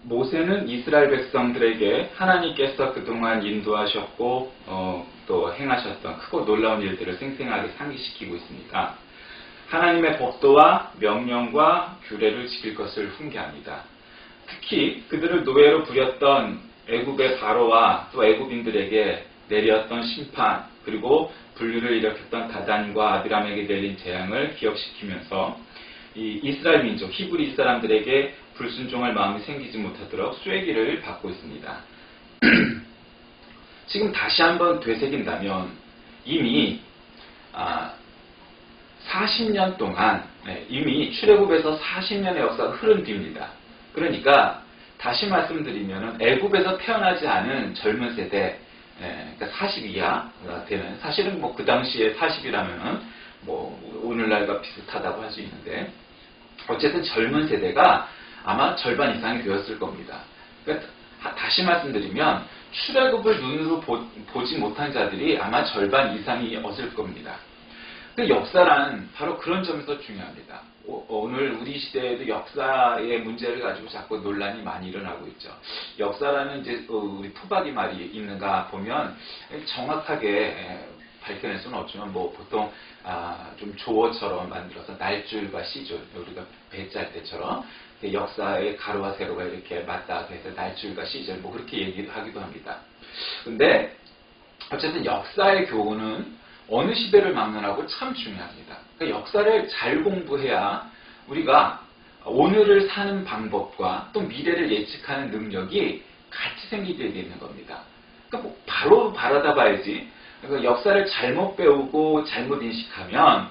모세는 이스라엘 백성들에게 하나님께서 그동안 인도하셨고 또 행하셨던 크고 놀라운 일들을 생생하게 상기시키고 있습니다. 하나님의 법도와 명령과 규례를 지킬 것을 훈계합니다. 특히 그들을 노예로 부렸던 애굽의 바로와 또 애굽인들에게 내렸던 심판, 그리고 분류를 일으켰던 다단과 아비람에게 내린 재앙을 기억시키면서 이 이스라엘 민족, 히브리 사람들에게 불순종할 마음이 생기지 못하도록 쐐기를 받고 있습니다. 지금 다시 한번 되새긴다면 이미 40년 동안 이미 출애굽에서 40년의 역사가 흐른 뒤입니다. 그러니까 다시 말씀드리면 애굽에서 태어나지 않은 젊은 세대, 그러니까 40 이하가 되는, 사실은 뭐 그 당시에 40이라면은 뭐 오늘날과 비슷하다고 할 수 있는데, 어쨌든 젊은 세대가 아마 절반 이상이 되었을 겁니다. 그러니까 다시 말씀드리면 출애굽을 눈으로 보지 못한 자들이 아마 절반 이상이었을 겁니다. 그 역사란 바로 그런 점에서 중요합니다. 오늘 우리 시대에도 역사의 문제를 가지고 자꾸 논란이 많이 일어나고 있죠. 역사라는 이제 우리 토박이 말이 있는가 보면 정확하게 밝혀낼 수는 없지만 뭐 보통 좀 조어처럼 만들어서 날줄과 시줄, 우리가 배 짤 때처럼 역사의 가로와 세로가 이렇게 맞닿아서 해서 날줄과 시줄 뭐 그렇게 얘기를 하기도 합니다. 근데 어쨌든 역사의 교훈은 어느 시대를 막론하고 참 중요합니다. 그러니까 역사를 잘 공부해야 우리가 오늘을 사는 방법과 또 미래를 예측하는 능력이 같이 생기게 되는 겁니다. 그러니까 뭐 바로 바라다 봐야지. 그러니까 역사를 잘못 배우고 잘못 인식하면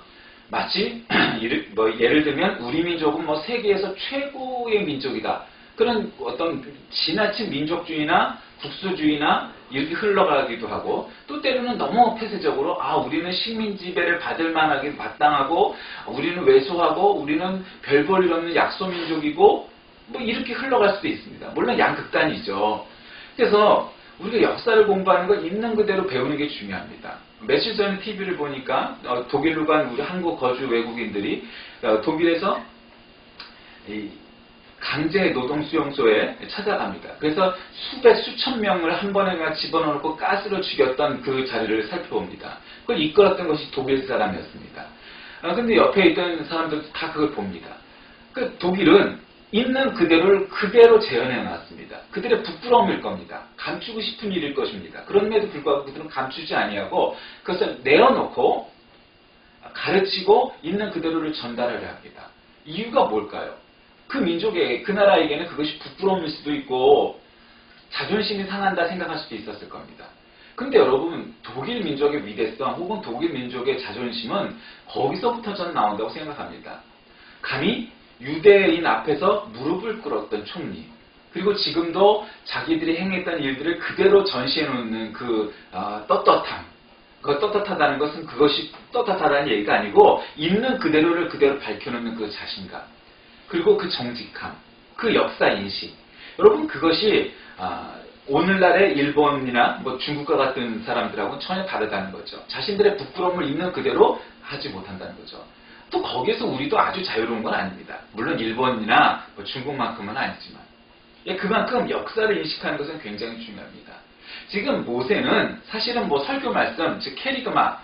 마치 예를 들면 우리 민족은 뭐 세계에서 최고의 민족이다. 그런 어떤 지나친 민족주의나 국수주의나 이렇게 흘러가기도 하고, 또 때로는 너무 폐쇄적으로 우리는 식민 지배를 받을 만하게 마땅하고, 우리는 왜소하고, 우리는 별 볼 일 없는 약소민족이고, 뭐 이렇게 흘러갈 수도 있습니다. 물론 양극단이죠. 그래서 우리가 역사를 공부하는 거 있는 그대로 배우는 게 중요합니다. 며칠 전에 TV를 보니까 독일로 간 우리 한국 거주 외국인들이 독일에서 강제 노동 수용소에 찾아갑니다. 그래서 수천 명을 한 번에 집어넣고 가스로 죽였던 그 자리를 살펴봅니다. 그걸 이끌었던 것이 독일 사람이었습니다. 근데 옆에 있던 사람들도 다 그걸 봅니다. 그 독일은 있는 그대로를 그대로 재현해 놨습니다. 그들의 부끄러움일 겁니다. 감추고 싶은 일일 것입니다. 그럼에도 불구하고 그들은 감추지 아니하고 그것을 내어놓고 가르치고 있는 그대로를 전달하려 합니다. 이유가 뭘까요? 그 민족의, 그 나라에게는 그것이 부끄러움일 수도 있고 자존심이 상한다 생각할 수도 있었을 겁니다. 근데 여러분, 독일 민족의 위대성 혹은 독일 민족의 자존심은 거기서부터 저는 나온다고 생각합니다. 감히 유대인 앞에서 무릎을 꿇었던 총리, 그리고 지금도 자기들이 행했던 일들을 그대로 전시해 놓는 그 떳떳함. 그 떳떳하다는 것은 그것이 떳떳하다는 얘기가 아니고 있는 그대로를 그대로 밝혀놓는 그 자신감, 그리고 그 정직함, 그 역사인식. 여러분, 그것이 오늘날의 일본이나 뭐 중국과 같은 사람들하고는 전혀 다르다는 거죠. 자신들의 부끄러움을 있는 그대로 하지 못한다는 거죠. 또 거기에서 우리도 아주 자유로운 건 아닙니다. 물론 일본이나 뭐 중국만큼은 아니지만. 그만큼 역사를 인식하는 것은 굉장히 중요합니다. 지금 모세는 사실은 뭐 설교 말씀, 즉 캐리그마,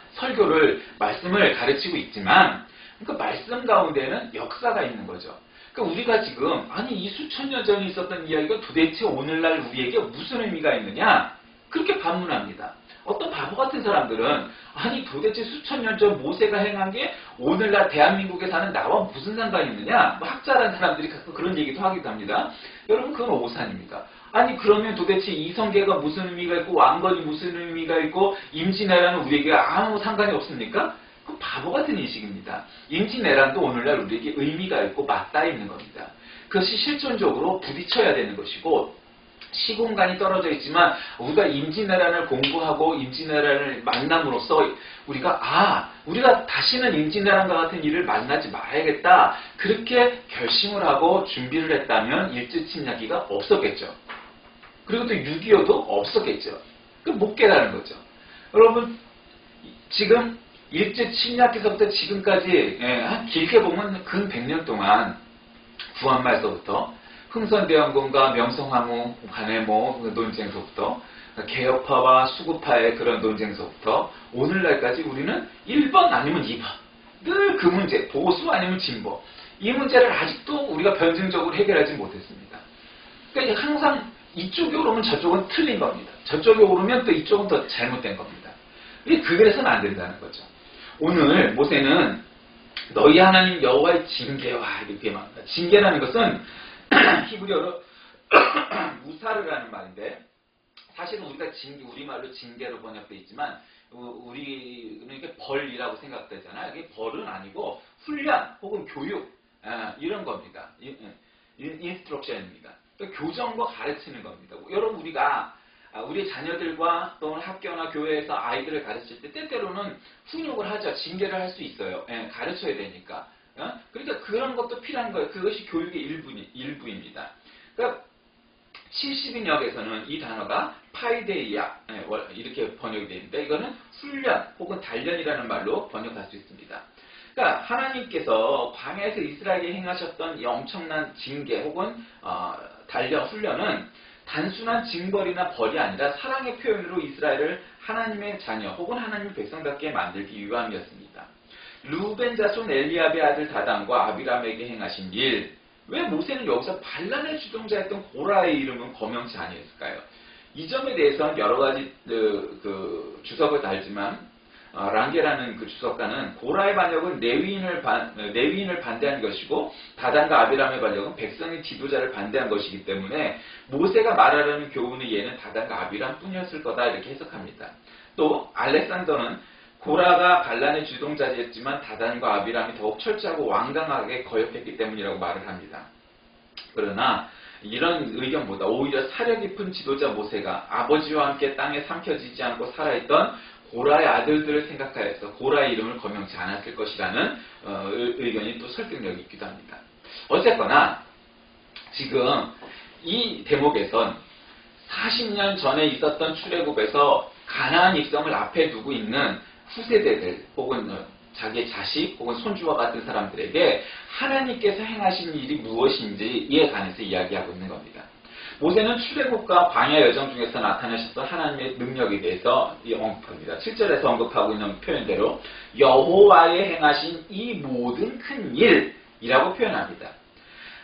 말씀을 가르치고 있지만 그 말씀 가운데는 역사가 있는 거죠. 그러니까 우리가 지금 이 수천 년 전에 있었던 이야기가 도대체 오늘날 우리에게 무슨 의미가 있느냐? 그렇게 반문합니다. 어떤 바보 같은 사람들은 도대체 수천 년 전 모세가 행한 게 오늘날 대한민국에 사는 나와 무슨 상관이 있느냐? 뭐 학자라는 사람들이 가끔 그런 얘기도 하기도 합니다. 여러분, 그건 오산입니다. 그러면 도대체 이성계가 무슨 의미가 있고 왕건이 무슨 의미가 있고 임진왜란은 우리에게 아무 상관이 없습니까? 그 바보 같은 인식입니다. 임진왜란도 오늘날 우리에게 의미가 있고 맞닿아 있는 겁니다. 그것이 실존적으로 부딪혀야 되는 것이고, 시공간이 떨어져 있지만 우리가 임진왜란을 공부하고 임진왜란을 만남으로써 우리가 다시는 임진왜란과 같은 일을 만나지 말아야겠다, 그렇게 결심을 하고 준비를 했다면 일제침략기가 없었겠죠. 그리고 또 6.25도 없었겠죠. 못 깨달은 거죠. 여러분, 지금 일제침략기서부터 지금까지 길게 보면 근 100년 동안 구한말서부터 흥선대원군과 명성황후 간의 논쟁서부터 개혁파와 수구파의 그런 논쟁서부터 오늘날까지 우리는 1번 아니면 2번 늘 그 문제, 보수 아니면 진보 이 문제를 아직도 우리가 변증적으로 해결하지 못했습니다. 그러니까 항상 이쪽이 오르면 저쪽은 틀린 겁니다. 저쪽이 오르면 또 이쪽은 더 잘못된 겁니다. 그래서는 안 된다는 거죠. 오늘 모세는 너희 하나님 여호와의 징계와 이렇게 말합니다. 징계라는 것은 히브리어로 무사르라는 말인데 사실은 우리가 우리말로 징계로 번역되어 있지만 우리는 이게 벌이라고 생각되잖아요. 이게 벌은 아니고 훈련 혹은 교육 이런 겁니다. 인스트럭션입니다. 그러니까 교정과 가르치는 겁니다. 여러분 우리가 우리 자녀들과 또는 학교나 교회에서 아이들을 가르칠 때 때때로는 훈육을 하죠. 징계를 할 수 있어요. 가르쳐야 되니까. 그러니까 그런 것도 필요한 거예요. 그것이 교육의 일부입니다. 그러니까 70인역에서는 이 단어가 파이데이아 이렇게 번역이 되는데 이거는 훈련 혹은 단련이라는 말로 번역할 수 있습니다. 그러니까 하나님께서 광야에서 이스라엘에게 행하셨던 이 엄청난 징계 혹은 단련, 훈련은 단순한 징벌이나 벌이 아니라 사랑의 표현으로 이스라엘을 하나님의 자녀 혹은 하나님의 백성답게 만들기 위함이었습니다. 루벤 자손 엘리압의 아들 다단과 아비람에게 행하신 일, 왜 모세는 여기서 반란의 주동자였던 고라의 이름은 거명치 아니했을까요? 이 점에 대해서는 여러 가지 주석을 달지만 랑게라는 그 주석가는 고라의 반역은 레위인을 반대한 것이고 다단과 아비람의 반역은 백성의 지도자를 반대한 것이기 때문에 모세가 말하려는 교훈의 예는 다단과 아비람 뿐이었을 거다 이렇게 해석합니다. 또 알렉산더는 고라가 반란의 주동자였지만 다단과 아비람이 더욱 철저하고 완강하게 거역했기 때문이라고 말을 합니다. 그러나 이런 의견보다 오히려 사려 깊은 지도자 모세가 아버지와 함께 땅에 삼켜지지 않고 살아있던 고라의 아들들을 생각하여서 고라의 이름을 거명치 않았을 것이라는 의견이 또 설득력이 있기도 합니다. 어쨌거나 지금 이 대목에선 40년 전에 있었던 출애굽에서 가나안 입성을 앞에 두고 있는 후세대들 혹은 자기의 자식 혹은 손주와 같은 사람들에게 하나님께서 행하신 일이 무엇인지에 관해서 이야기하고 있는 겁니다. 모세는 출애굽과 광야 여정 중에서 나타나셨던 하나님의 능력에 대해서 언급합니다. 7절에서 언급하고 있는 표현대로 여호와의 행하신 이 모든 큰 일이라고 표현합니다.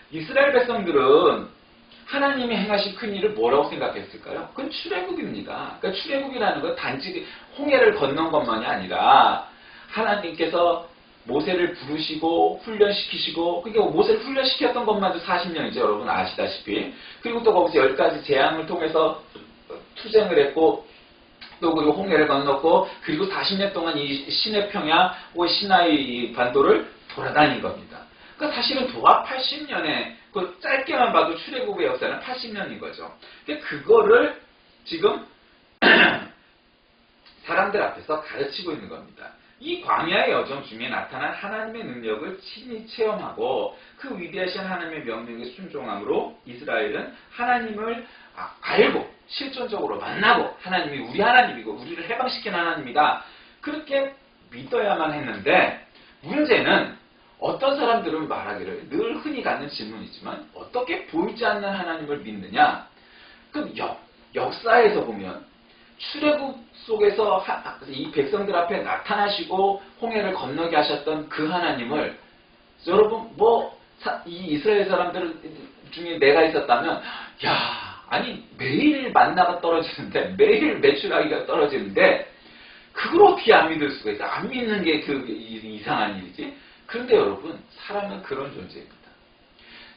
이스라엘 백성들은 하나님이 행하신 큰 일을 뭐라고 생각했을까요? 그건 출애굽입니다. 그러니까 출애굽이라는 건 단지 홍해를 건넌 것만이 아니라 하나님께서 모세를 부르시고 훈련시키시고 그게 모세를 훈련시켰던 것만도 40년이죠. 여러분 아시다시피. 그리고 또 거기서 10가지 재앙을 통해서 투쟁을 했고 또 그리고 홍해를 건넜고 그리고 40년 동안 이 시내 평야 혹은 시나이 반도를 돌아다닌 겁니다. 그러니까 사실은 도합 80년에 그 짧게만 봐도 출애굽의 역사는 80년인 거죠. 그러니까 그거를 지금 사람들 앞에서 가르치고 있는 겁니다. 이 광야의 여정 중에 나타난 하나님의 능력을 친히 체험하고 그 위대하신 하나님의 명령에 순종함으로 이스라엘은 하나님을 알고 실존적으로 만나고 하나님이 우리 하나님이고 우리를 해방시키는 하나님이다. 그렇게 믿어야만 했는데 문제는 어떤 사람들은 말하기를 늘 흔히 갖는 질문이지만 어떻게 보이지 않는 하나님을 믿느냐? 그럼 역사에서 보면 출애굽 속에서 이 백성들 앞에 나타나시고 홍해를 건너게 하셨던 그 하나님을 여러분 이 이스라엘 사람들 중에 내가 있었다면 아니 매일 만나가 떨어지는데 매일 매출하기가 떨어지는데 그걸 어떻게 안 믿을 수가 있어? 안 믿는 게 그 이상한 일이지. 그런데 여러분 사람은 그런 존재입니다.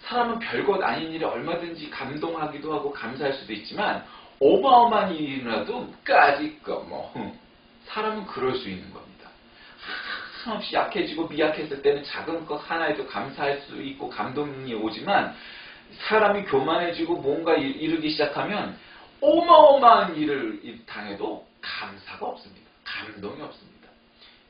사람은 별것 아닌 일에 얼마든지 감동하기도 하고 감사할 수도 있지만 어마어마한 일이라도 사람은 그럴 수 있는 겁니다. 한없이 약해지고 미약했을 때는 작은 것 하나에도 감사할 수 있고 감동이 오지만 사람이 교만해지고 뭔가 이루기 시작하면 어마어마한 일을 당해도 감사가 없습니다. 감동이 없습니다.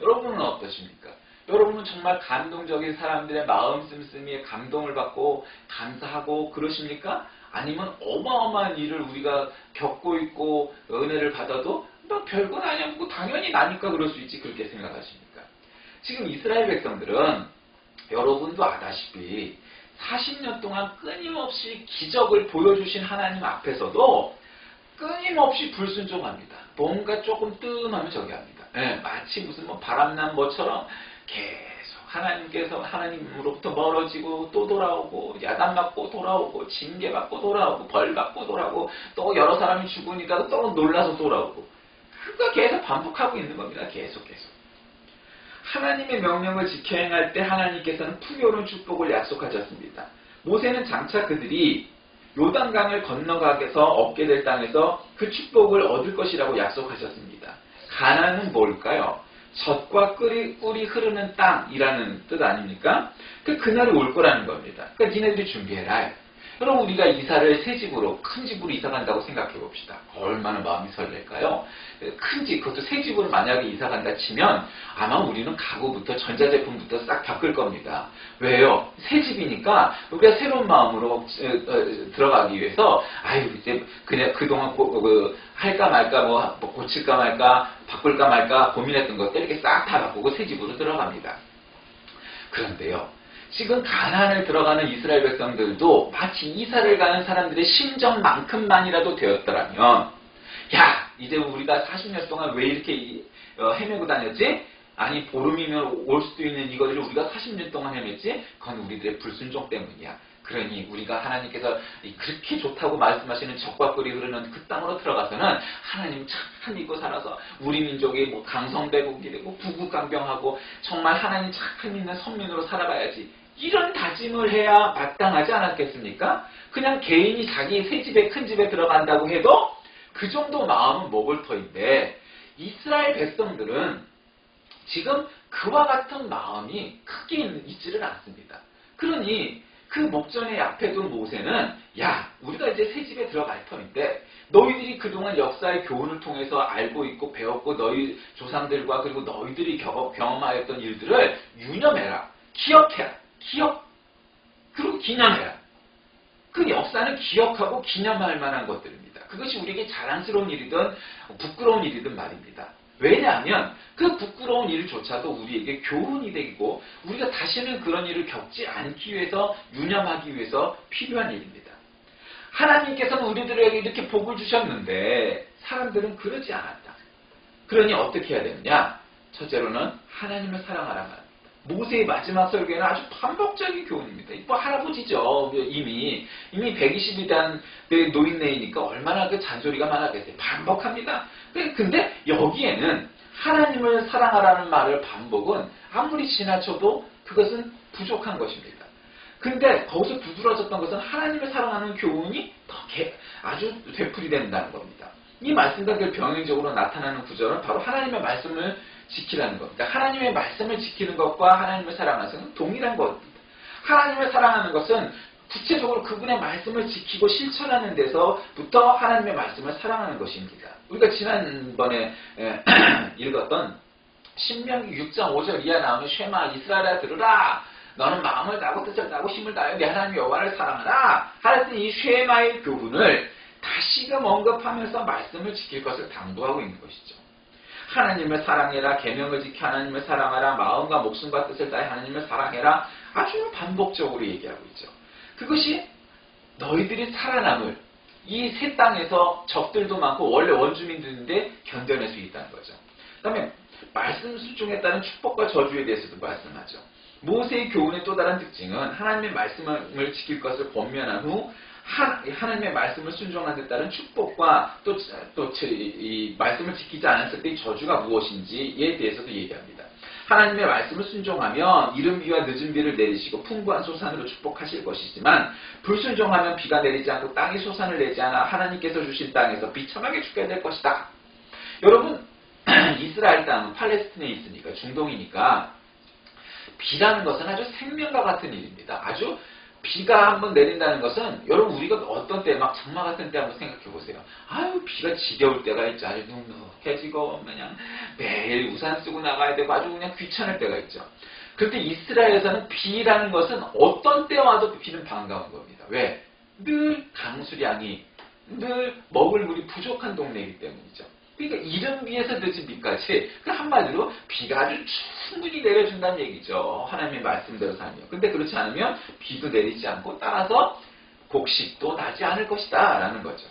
여러분은 어떠십니까? 여러분은 정말 감동적인 사람들의 마음 씀씀이에 감동을 받고 감사하고 그러십니까? 아니면 어마어마한 일을 우리가 겪고 있고 은혜를 받아도 별건 아니야 뭐 당연히 나니까 그럴 수 있지 그렇게 생각하십니까? 지금 이스라엘 백성들은 여러분도 아다시피 40년 동안 끊임없이 기적을 보여주신 하나님 앞에서도 끊임없이 불순종합니다. 뭔가 조금 뜸하면 저기 합니다. 예, 마치 무슨 뭐 바람난 뭐처럼 계속 하나님으로부터 멀어지고 또 돌아오고 야단맞고 돌아오고 징계받고 돌아오고 벌받고 돌아오고 또 여러 사람이 죽으니까 또 놀라서 돌아오고 그거 계속 반복하고 있는 겁니다. 계속. 하나님의 명령을 지켜 행할 때 하나님께서는 풍요로운 축복을 약속하셨습니다. 모세는 장차 그들이 요단강을 건너가게서 얻게 될 땅에서 그 축복을 얻을 것이라고 약속하셨습니다. 가나안은 뭘까요? 젖과 꿀이 흐르는 땅이라는 뜻 아닙니까? 그날이 올 거라는 겁니다. 그러니까 니네들이 준비해라. 그럼 우리가 이사를 새 집으로, 큰 집으로 이사 간다고 생각해 봅시다. 얼마나 마음이 설렐까요? 큰 집, 그것도 새 집으로 만약에 이사 간다 치면 아마 우리는 가구부터 전자제품부터 싹 바꿀 겁니다. 왜요? 새 집이니까 우리가 새로운 마음으로 들어가기 위해서 이제 그냥 그동안 할까 말까 뭐 고칠까 말까 바꿀까 말까 고민했던 것들 이렇게 싹 다 바꾸고 새 집으로 들어갑니다. 그런데요. 지금 가나안을 들어가는 이스라엘 백성들도 마치 이사를 가는 사람들의 심정만큼만이라도 되었더라면 이제 우리가 40년 동안 왜 이렇게 헤매고 다녔지? 아니 보름이면 올 수도 있는 이거를 우리가 40년 동안 헤맸지? 그건 우리들의 불순종 때문이야. 그러니 우리가 하나님께서 그렇게 좋다고 말씀하시는 젖과 꿀이 흐르는 그 땅으로 들어가서는 하나님 참 믿고 살아서 우리 민족이 뭐 강성배국이 되고 부국강병하고 정말 하나님 참 믿는 선민으로 살아가야지. 이런 다짐을 해야 마땅하지 않았겠습니까? 그냥 개인이 자기 새 집에 큰 집에 들어간다고 해도 그 정도 마음은 먹을 터인데 이스라엘 백성들은 지금 그와 같은 마음이 크게 있지를 않습니다. 그러니 그 목전에 앞에 둔 모세는 우리가 이제 새 집에 들어갈 터인데 너희들이 그동안 역사의 교훈을 통해서 알고 있고 배웠고 너희 조상들과 그리고 너희들이 경험하였던 일들을 유념해라. 기억해라. 그리고 기념해라. 그 역사는 기억하고 기념할 만한 것들입니다. 그것이 우리에게 자랑스러운 일이든 부끄러운 일이든 말입니다. 왜냐하면 그 부끄러운 일조차도 우리에게 교훈이 되고 우리가 다시는 그런 일을 겪지 않기 위해서 유념하기 위해서 필요한 일입니다. 하나님께서는 우리들에게 이렇게 복을 주셨는데 사람들은 그러지 않았다. 그러니 어떻게 해야 되느냐? 첫째로는 하나님을 사랑하라 말입니다. 모세의 마지막 설교에는 아주 반복적인 교훈입니다. 뭐 할아버지죠. 이미 120이 된 노인네이니까 얼마나 그 잔소리가 많았겠어요. 반복합니다. 근데 여기에는 하나님을 사랑하라는 말을 반복은 아무리 지나쳐도 그것은 부족한 것입니다. 근데 거기서 두드러졌던 것은 하나님을 사랑하는 교훈이 더 아주 되풀이된다는 겁니다. 이 말씀과 병행적으로 나타나는 구절은 바로 하나님의 말씀을 지키라는 겁니다. 하나님의 말씀을 지키는 것과 하나님을 사랑하는 것은 동일한 것입니다. 하나님을 사랑하는 것은 구체적으로 그분의 말씀을 지키고 실천하는 데서부터 하나님의 말씀을 사랑하는 것입니다. 우리가 지난번에 읽었던 신명기 6장 5절 이하 나오는 쉐마 이스라엘아 들으라. 너는 마음을 다하고 뜻을 다하고 힘을 다하여 내 하나님 여호와를 사랑하라. 하여튼 이 쉐마의 교훈을 다시금 언급하면서 말씀을 지킬 것을 당부하고 있는 것이죠. 하나님을 사랑해라. 계명을 지켜 하나님을 사랑하라. 마음과 목숨과 뜻을 다해 하나님을 사랑해라. 아주 반복적으로 얘기하고 있죠. 그것이 너희들이 살아남을 이 새 땅에서 적들도 많고 원래 원주민들인데 견뎌낼 수 있다는 거죠. 그 다음에 말씀 순종에 따른 축복과 저주에 대해서도 말씀하죠. 모세의 교훈의 또 다른 특징은 하나님의 말씀을 지킬 것을 권면한 후 하나님의 말씀을 순종한 데 따른 축복과 또 이 말씀을 지키지 않았을 때의 저주가 무엇인지에 대해서도 얘기합니다. 하나님의 말씀을 순종하면 이른 비와 늦은 비를 내리시고 풍부한 소산으로 축복하실 것이지만 불순종하면 비가 내리지 않고 땅이 소산을 내지 않아 하나님께서 주신 땅에서 비참하게 죽게 될 것이다. 여러분 이스라엘 땅은 팔레스틴에 있으니까 중동이니까 비라는 것은 아주 생명과 같은 일입니다. 아주 비가 한번 내린다는 것은 여러분 우리가 어떤 때 막 장마 같은 때 한번 생각해 보세요. 비가 지겨울 때가 있죠. 아주 눅눅해지고 그냥 매일 우산 쓰고 나가야 되고 아주 그냥 귀찮을 때가 있죠. 그런데 이스라엘에서는 비라는 것은 어떤 때 와도 비는 반가운 겁니다. 왜? 늘 강수량이 늘 먹을 물이 부족한 동네이기 때문이죠. 그러니까 이름 위에서 늦은 비까지 그 한마디로 비가 아주 충분히 내려준다는 얘기죠. 하나님의 말씀대로 살면. 근데 그렇지 않으면 비도 내리지 않고 따라서 곡식도 나지 않을 것이다 라는 거죠.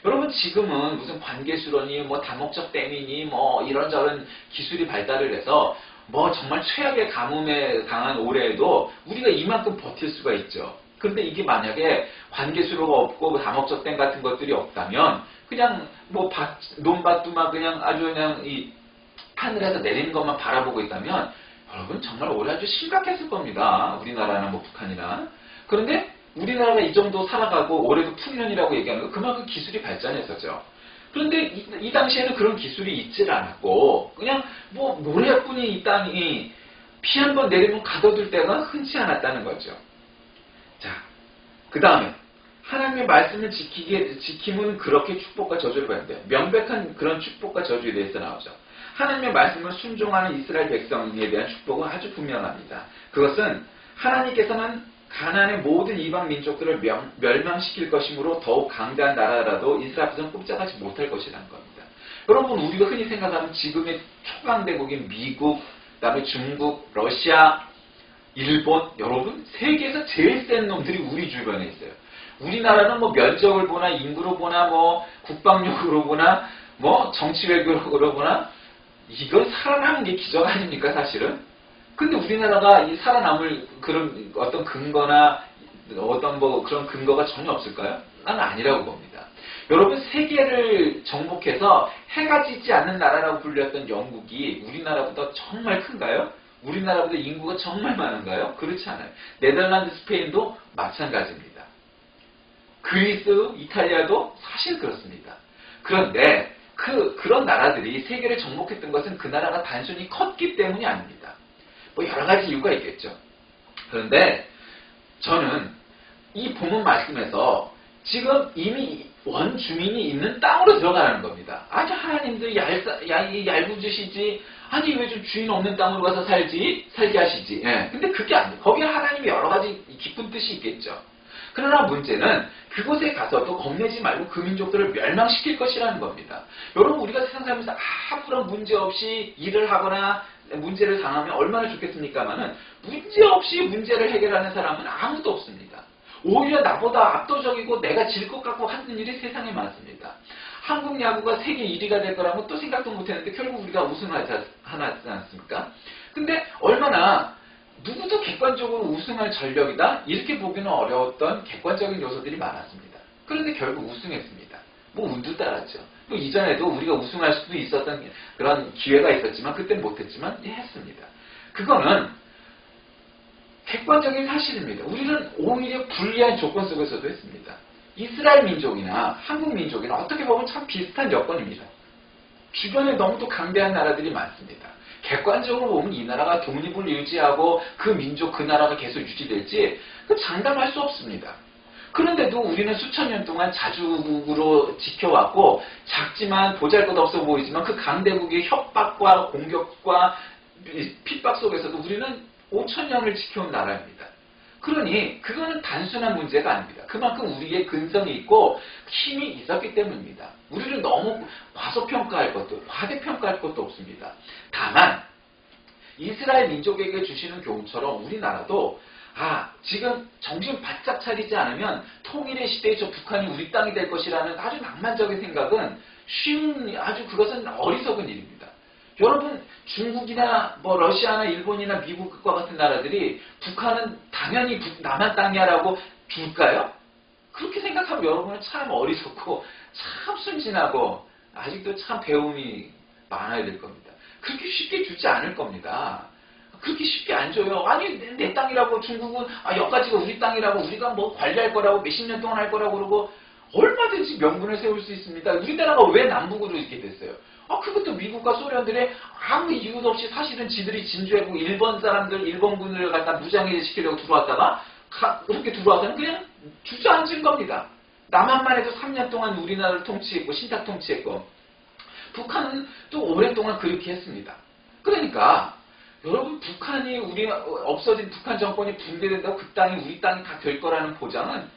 여러분 지금은 무슨 관계수론이 뭐 다목적 댐이니 뭐 이런저런 기술이 발달을 해서 뭐 정말 최악의 가뭄에 당한 올해에도 우리가 이만큼 버틸 수가 있죠. 근데 이게 만약에 관계수로가 없고 다목적 댐 같은 것들이 없다면 그냥 뭐 논밭도 막 그냥 아주 그냥 이 하늘에서 내리는 것만 바라보고 있다면 여러분 정말 올해 아주 심각했을 겁니다. 우리나라나 뭐 북한이나. 그런데 우리나라가 이 정도 살아가고 올해도 풍년이라고 얘기하는 건 그만큼 기술이 발전해서죠. 그런데 이 당시에는 그런 기술이 있질 않았고 그냥 뭐 모래뿐이 이 땅이 피 한 번 내리면 가둬둘 때가 흔치 않았다는 거죠. 자, 그 다음에 하나님의 말씀을 지킴은 그렇게 축복과 저주를 받는데 명백한 그런 축복과 저주에 대해서 나오죠. 하나님의 말씀을 순종하는 이스라엘 백성에 대한 축복은 아주 분명합니다. 그것은 하나님께서는 가나안의 모든 이방 민족들을 멸망시킬 것이므로 더욱 강대한 나라라도 이스라엘 앞에서는 꼼짝하지 못할 것이라는 겁니다. 여러분 우리가 흔히 생각하는 지금의 초강대국인 미국, 그다음에 중국, 러시아, 일본, 여러분 세계에서 제일 센 놈들이 우리 주변에 있어요. 우리나라는 뭐 면적을 보나 인구로 보나 뭐 국방력으로 보나 뭐 정치 외교로 보나 이건 살아남은 게 기적 아닙니까 사실은? 근데 우리나라가 이 살아남을 그런 어떤 근거나 어떤 뭐 그런 근거가 전혀 없을까요? 나는 아니라고 봅니다. 여러분 세계를 정복해서 해가 지지 않는 나라라고 불렸던 영국이 우리나라보다 정말 큰가요? 우리나라보다 인구가 정말 많은가요? 그렇지 않아요. 네덜란드, 스페인도 마찬가지입니다. 그리스, 이탈리아도 사실 그렇습니다. 그런데 그런 나라들이 세계를 정복했던 것은 그 나라가 단순히 컸기 때문이 아닙니다. 뭐 여러 가지 이유가 있겠죠. 그런데 저는 이 본문 말씀에서 지금 이미 원주민이 있는 땅으로 들어가라는 겁니다. 아주 하나님도 얄궂으시지. 아니 왜 좀 주인 없는 땅으로 가서 살게 하시지. 예. 근데 그게 아니에요. 거기에 하나님이 여러 가지 깊은 뜻이 있겠죠. 그러나 문제는 그곳에 가서도 겁내지 말고 그 민족들을 멸망시킬 것이라는 겁니다. 여러분 우리가 세상 살면서 아무런 문제 없이 일을 하거나 문제를 당하면 얼마나 좋겠습니까마는 문제없이 문제를 해결하는 사람은 아무도 없습니다. 오히려 나보다 압도적이고 내가 질 것 같고 하는 일이 세상에 많습니다. 한국 야구가 세계 1위가 될 거라고 또 생각도 못했는데 결국 우리가 우승을 하지 않습니까? 근데 얼마나 누구도 객관적으로 우승할 전력이다? 이렇게 보기는 어려웠던 객관적인 요소들이 많았습니다. 그런데 결국 우승했습니다. 뭐 운도 따랐죠. 또 이전에도 우리가 우승할 수도 있었던 그런 기회가 있었지만 그때는 못했지만 했습니다. 그거는 객관적인 사실입니다. 우리는 오히려 불리한 조건 속에서도 했습니다. 이스라엘 민족이나 한국 민족이나 어떻게 보면 참 비슷한 여건입니다. 주변에 너무도 강대한 나라들이 많습니다. 객관적으로 보면 이 나라가 독립을 유지하고 그 민족, 그 나라가 계속 유지될지 장담할 수 없습니다. 그런데도 우리는 수천 년 동안 자주국으로 지켜왔고 작지만 보잘것없어 보이지만 그 강대국의 협박과 공격과 핍박 속에서도 우리는 5천 년을 지켜온 나라입니다. 그러니 그거는 단순한 문제가 아닙니다. 그만큼 우리의 근성이 있고 힘이 있었기 때문입니다. 우리를 너무 과소평가할 것도 과대평가할 것도 없습니다. 다만 이스라엘 민족에게 주시는 교훈처럼 우리나라도 지금 정신 바짝 차리지 않으면 통일의 시대에 저 북한이 우리 땅이 될 것이라는 아주 낭만적인 생각은 아주 그것은 어리석은 일입니다. 여러분 중국이나 뭐 러시아나 일본이나 미국과 같은 나라들이 북한은 당연히 남한 땅이야라고 줄까요? 그렇게 생각하면 여러분은 참 어리석고 참 순진하고 아직도 참 배움이 많아야 될 겁니다. 그렇게 쉽게 주지 않을 겁니다. 그렇게 쉽게 안 줘요. 아니 내 땅이라고 중국은 여기까지가 우리 땅이라고 우리가 뭐 관리할 거라고 몇십 년 동안 할 거라고 그러고 얼마든지 명분을 세울 수 있습니다. 우리나라가 왜 남북으로 이렇게 됐어요? 그것도 미국과 소련들의 아무 이유도 없이 사실은 지들이 진주해고 일본 사람들, 일본군을 갖다 무장시키려고 들어왔다가 그렇게 들어와서는 그냥 주저앉은 겁니다. 남한만 해도 3년 동안 우리나라를 통치했고 신탁 통치했고 북한은 또 오랫동안 그렇게 했습니다. 그러니까 여러분 북한이 없어진 북한 정권이 붕괴된다고 그 땅이 우리 땅이 다 될 거라는 보장은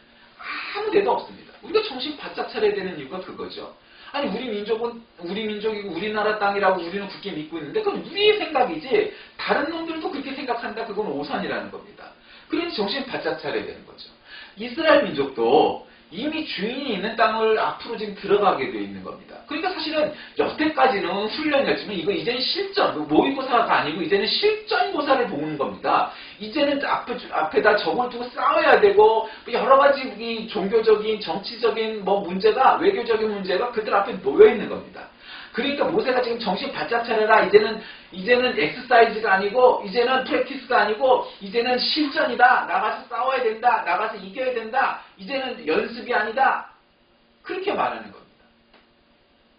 아무 데도 없습니다. 우리가 정신 바짝 차려야 되는 이유가 그거죠. 아니 우리 민족은 우리 민족이고 우리나라 땅이라고 우리는 그렇게 믿고 있는데 그건 우리의 생각이지 다른 놈들도 그렇게 생각한다. 그건 오산이라는 겁니다. 그러니 정신 바짝 차려야 되는 거죠. 이스라엘 민족도 이미 주인이 있는 땅을 앞으로 지금 들어가게 되어 있는 겁니다. 그러니까 사실은 여태까지는 훈련이었지만 이거 이제는 실전, 모의고사가 아니고 이제는 실전고사를 보는 겁니다. 이제는 앞에다 적을 두고 싸워야 되고 여러 가지 이 종교적인, 정치적인 문제가 외교적인 문제가 그들 앞에 놓여 있는 겁니다. 그러니까 모세가 지금 정신 바짝 차려라. 이제는 엑서사이즈가 아니고 이제는 프랙티스가 아니고 이제는 실전이다. 나가서 싸워야 된다. 나가서 이겨야 된다. 이제는 연습이 아니다. 그렇게 말하는 겁니다.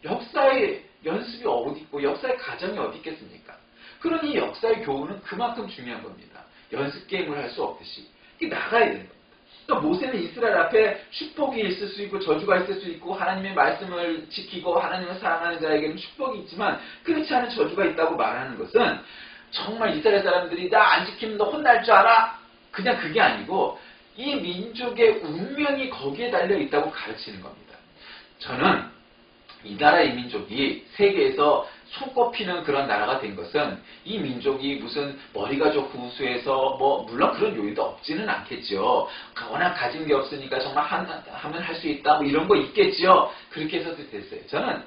역사의 연습이 어디 있고 역사의 과정이 어디 있겠습니까? 그러니 역사의 교훈은 그만큼 중요한 겁니다. 연습 게임을 할 수 없듯이 이게 나가야 되는 겁니다. 그러니까 모세는 이스라엘 앞에 축복이 있을 수 있고 저주가 있을 수 있고 하나님의 말씀을 지키고 하나님을 사랑하는 자에게는 축복이 있지만 그렇지 않은 저주가 있다고 말하는 것은 정말 이스라엘 사람들이 나 안 지키면 너 혼날 줄 알아? 그냥 그게 아니고 이 민족의 운명이 거기에 달려 있다고 가르치는 겁니다. 저는 이 나라 이 민족이 세계에서 손꼽히는 그런 나라가 된 것은 이 민족이 무슨 머리가 좋고 우수해서 물론 그런 요인도 없지는 않겠죠. 워낙 가진 게 없으니까 정말 하면 할 수 있다 이런 거 있겠죠. 그렇게 해서 됐어요. 저는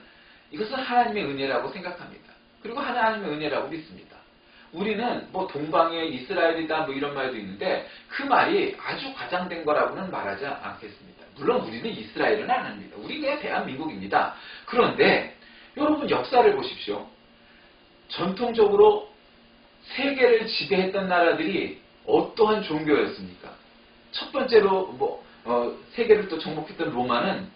이것은 하나님의 은혜라고 생각합니다. 그리고 하나님의 은혜라고 믿습니다. 우리는 동방의 이스라엘이다 이런 말도 있는데 그 말이 아주 과장된 거라고는 말하지 않겠습니다. 물론 우리는 이스라엘은 안 합니다. 우리가 대한민국입니다. 그런데 여러분 역사를 보십시오. 전통적으로 세계를 지배했던 나라들이 어떠한 종교였습니까? 첫 번째로 세계를 또 정복했던 로마는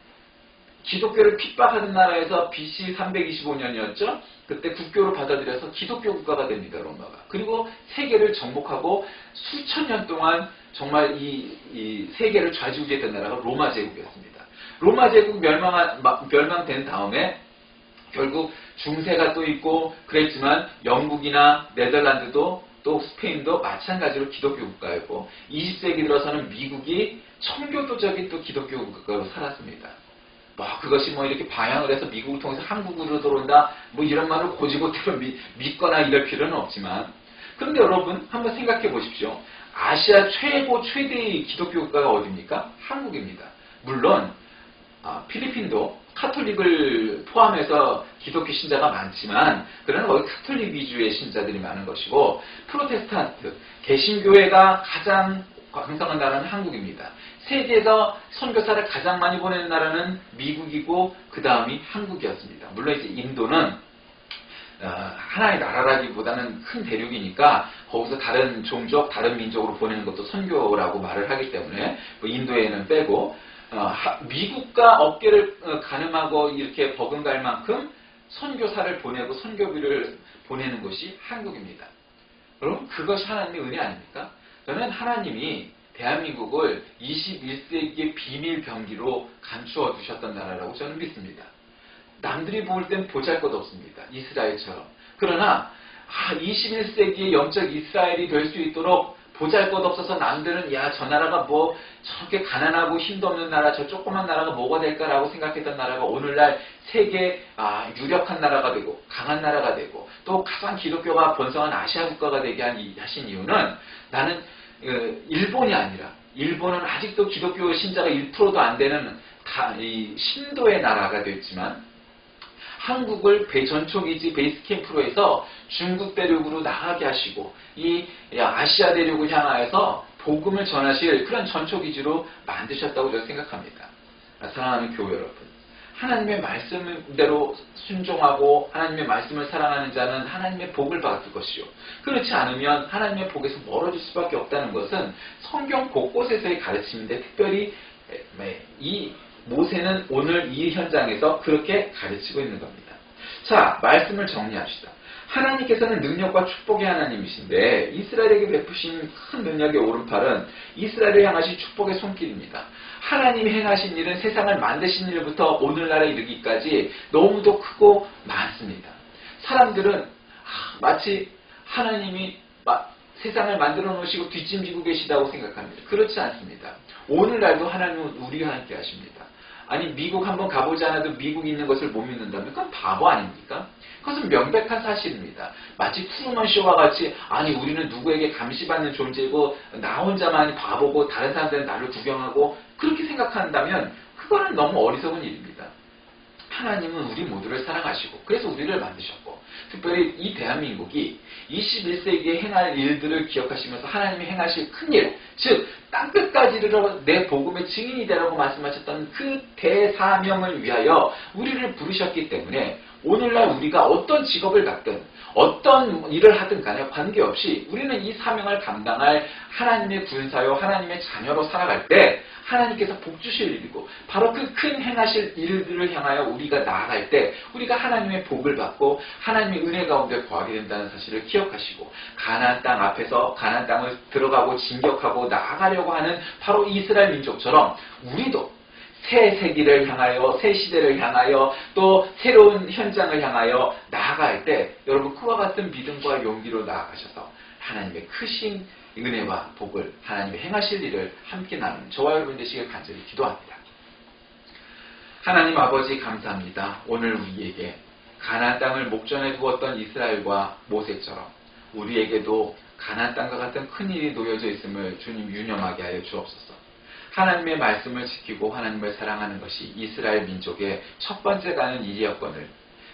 기독교를 핍박하는 나라에서 BC 325년이었죠. 그때 국교로 받아들여서 기독교 국가가 됩니다. 로마가. 그리고 세계를 정복하고 수천 년 동안 정말 이 세계를 좌지우지했던 나라가 로마 제국이었습니다. 로마 제국 멸망된 다음에 결국 중세가 또 있고 그랬지만 영국이나 네덜란드도 또 스페인도 마찬가지로 기독교 국가였고 20세기 들어서는 미국이 청교도적인 또 기독교 국가로 살았습니다. 그것이 이렇게 방향을 해서 미국을 통해서 한국으로 들어온다 이런 말을 고지고대로 믿거나 이럴 필요는 없지만 그런데 여러분 한번 생각해 보십시오. 아시아 최대의 기독교 국가가 어디입니까? 한국입니다. 물론 필리핀도 카톨릭을 포함해서 기독교 신자가 많지만 그러나 거기 카톨릭 위주의 신자들이 많은 것이고 프로테스탄트, 개신교회가 가장 강성한 나라는 한국입니다. 세계에서 선교사를 가장 많이 보내는 나라는 미국이고 그 다음이 한국이었습니다. 물론 이제 인도는 하나의 나라라기보다는 큰 대륙이니까 거기서 다른 종족, 다른 민족으로 보내는 것도 선교라고 말을 하기 때문에 인도에는 빼고 미국과 어깨를 가늠하고 이렇게 버금갈 만큼 선교사를 보내고 선교비를 보내는 것이 한국입니다. 여러분 그것이 하나님의 은혜 아닙니까? 저는 하나님이 대한민국을 21세기의 비밀 병기로 감추어 두셨던 나라라고 저는 믿습니다. 남들이 볼 땐 보잘것없습니다. 이스라엘처럼. 그러나 21세기의 영적 이스라엘이 될 수 있도록 보잘것없어서 남들은 저 나라가 저렇게 가난하고 힘도 없는 나라 저 조그만 나라가 뭐가 될까라고 생각했던 나라가 오늘날 세계 유력한 나라가 되고 강한 나라가 되고 또 가장 기독교가 번성한 아시아 국가가 되게 하신 이유는 나는 일본이 아니라 일본은 아직도 기독교 신자가 1%도 안 되는 신도의 나라가 됐지만 한국을 전초기지 베이스 캠프로 해서 중국 대륙으로 나가게 하시고 이 아시아 대륙을 향하여서 복음을 전하실 그런 전초기지로 만드셨다고 저는 생각합니다. 사랑하는 교회 여러분, 하나님의 말씀대로 순종하고 하나님의 말씀을 사랑하는 자는 하나님의 복을 받을 것이요. 그렇지 않으면 하나님의 복에서 멀어질 수밖에 없다는 것은 성경 곳곳에서의 가르침인데 특별히 이 모세는 오늘 이 현장에서 그렇게 가르치고 있는 겁니다. 자, 말씀을 정리합시다. 하나님께서는 능력과 축복의 하나님이신데 이스라엘에게 베푸신 큰 능력의 오른팔은 이스라엘을 향하신 축복의 손길입니다. 하나님이 행하신 일은 세상을 만드신 일부터 오늘날에 이르기까지 너무도 크고 많습니다. 사람들은 마치 하나님이 세상을 만들어 놓으시고 뒷짐지고 계시다고 생각합니다. 그렇지 않습니다. 오늘날도 하나님은 우리와 함께 하십니다. 아니 미국 한번 가보지 않아도 미국 있는 것을 못 믿는다면 그건 바보 아닙니까? 그것은 명백한 사실입니다. 마치 트루먼 쇼와 같이 아니 우리는 누구에게 감시받는 존재고 나 혼자만 바보고 다른 사람들은 나를 구경하고 그렇게 생각한다면 그거는 너무 어리석은 일입니다. 하나님은 우리 모두를 사랑하시고 그래서 우리를 만드셨고 특별히 이 대한민국이 21세기에 행할 일들을 기억하시면서 하나님이 행하실 큰일, 즉 땅끝까지 이르러 내 복음의 증인이 되라고 말씀하셨던 그 대사명을 위하여 우리를 부르셨기 때문에 오늘날 우리가 어떤 직업을 갖든 어떤 일을 하든 간에 관계없이 우리는 이 사명을 감당할 하나님의 군사요 하나님의 자녀로 살아갈 때 하나님께서 복 주실 일이고 바로 그 큰 행하실 일들을 향하여 우리가 나아갈 때 우리가 하나님의 복을 받고 하나님의 은혜 가운데 거하게 된다는 사실을 기억하시고 가나안 땅 앞에서 가나안 땅을 들어가고 진격하고 나아가려고 하는 바로 이스라엘 민족처럼 우리도 새 세기를 향하여 새 시대를 향하여 또 새로운 현장을 향하여 나아갈 때 여러분 그와 같은 믿음과 용기로 나아가셔서 하나님의 크신 은혜와 복을 하나님의 행하실 일을 함께 나누는 저와 여러분 되시길 간절히 기도합니다. 하나님 아버지 감사합니다. 오늘 우리에게 가나안 땅을 목전에 두었던 이스라엘과 모세처럼 우리에게도 가나안 땅과 같은 큰 일이 놓여져 있음을 주님 유념하게 하여 주옵소서. 하나님의 말씀을 지키고 하나님을 사랑하는 것이 이스라엘 민족의 첫 번째 가는 일이었거늘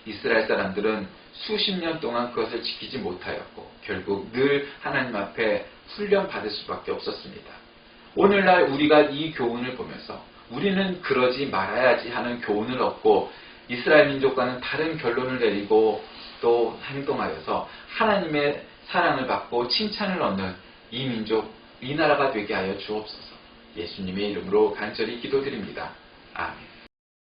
이스라엘 사람들은 수십 년 동안 그것을 지키지 못하였고 결국 늘 하나님 앞에 훈련받을 수밖에 없었습니다. 오늘날 우리가 이 교훈을 보면서 우리는 그러지 말아야지 하는 교훈을 얻고 이스라엘 민족과는 다른 결론을 내리고 또 행동하여서 하나님의 사랑을 받고 칭찬을 얻는 이 민족, 이 나라가 되게 하여 주옵소서. 예수님의 이름으로 간절히 기도드립니다. 아멘.